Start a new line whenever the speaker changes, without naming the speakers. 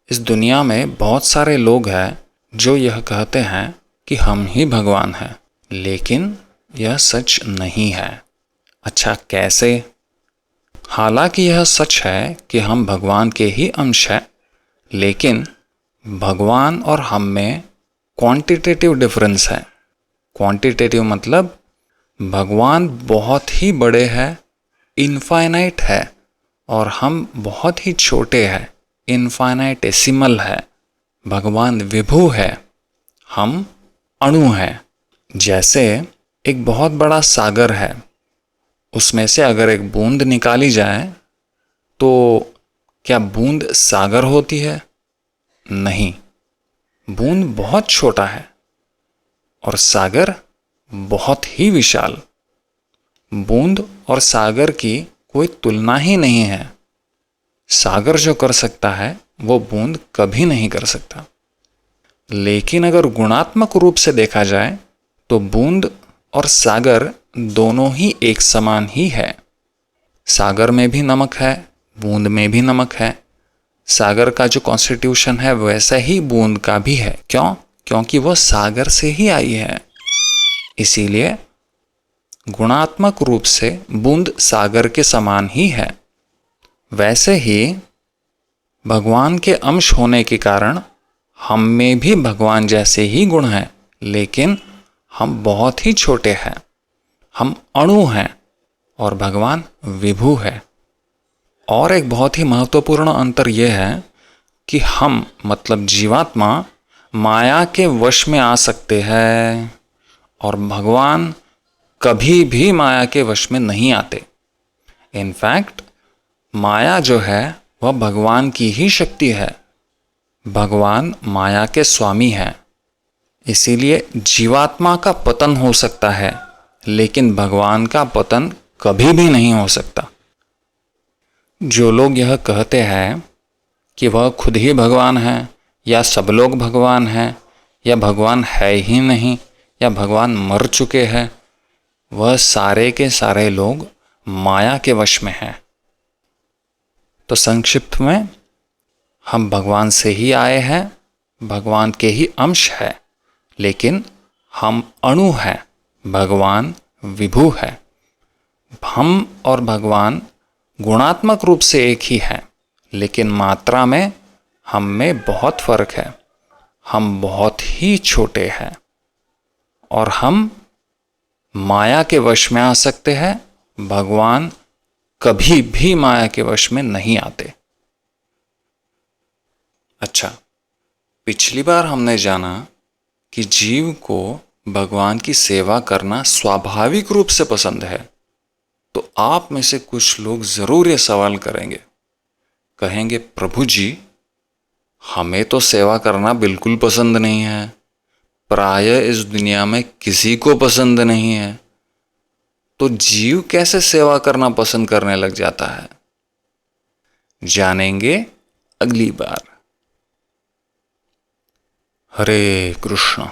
इस दुनिया में बहुत सारे लोग हैं जो यह कहते हैं कि हम ही भगवान हैं, लेकिन यह सच नहीं है। अच्छा, कैसे? हालांकि यह सच है कि हम भगवान के ही अंश हैं, लेकिन भगवान और हम में क्वांटिटेटिव डिफरेंस है। क्वांटिटेटिव मतलब भगवान बहुत ही बड़े हैं, इनफाइनाइट है, और हम बहुत ही छोटे हैं, इनफाइनाइटेसिमल है। भगवान विभु है, हम अणु हैं। जैसे एक बहुत बड़ा सागर है, उसमें से अगर एक बूंद निकाली जाए तो क्या बूंद सागर होती है? नहीं, बूंद बहुत छोटा है और सागर बहुत ही विशाल। बूंद और सागर की कोई तुलना ही नहीं है। सागर जो कर सकता है वो बूंद कभी नहीं कर सकता। लेकिन अगर गुणात्मक रूप से देखा जाए तो बूंद और सागर दोनों ही एक समान ही है। सागर में भी नमक है, बूंद में भी नमक है। सागर का जो कॉन्स्टिट्यूशन है वैसा ही बूंद का भी है। क्यों? क्योंकि वह सागर से ही आई है। इसीलिए गुणात्मक रूप से बूंद सागर के समान ही है। वैसे ही भगवान के अंश होने के कारण हम में भी भगवान जैसे ही गुण हैं, लेकिन हम बहुत ही छोटे हैं। हम अणु हैं और भगवान विभु है। और एक बहुत ही महत्वपूर्ण अंतर यह है कि हम मतलब जीवात्मा माया के वश में आ सकते हैं और भगवान कभी भी माया के वश में नहीं आते। इनफैक्ट माया जो है वह भगवान की ही शक्ति है। भगवान माया के स्वामी हैं। इसीलिए जीवात्मा का पतन हो सकता है, लेकिन भगवान का पतन कभी भी नहीं हो सकता। जो लोग यह कहते हैं कि वह खुद ही भगवान है, या सब लोग भगवान हैं, या भगवान है ही नहीं, या भगवान मर चुके हैं, वह सारे के सारे लोग माया के वश में हैं। तो संक्षिप्त में, हम भगवान से ही आए हैं, भगवान के ही अंश है, लेकिन हम अणु हैं, भगवान विभु है। हम और भगवान गुणात्मक रूप से एक ही हैं, लेकिन मात्रा में हम में बहुत फर्क है। हम बहुत ही छोटे हैं और हम माया के वश में आ सकते हैं। भगवान कभी भी माया के वश में नहीं आते। अच्छा, पिछली बार हमने जाना कि जीव को भगवान की सेवा करना स्वाभाविक रूप से पसंद है। तो आप में से कुछ लोग जरूर ये सवाल करेंगे, कहेंगे, प्रभु जी, हमें तो सेवा करना बिल्कुल पसंद नहीं है। प्रायः इस दुनिया में किसी को पसंद नहीं है, तो जीव कैसे सेवा करना पसंद करने लग जाता है? जानेंगे अगली बार। हरे कृष्ण।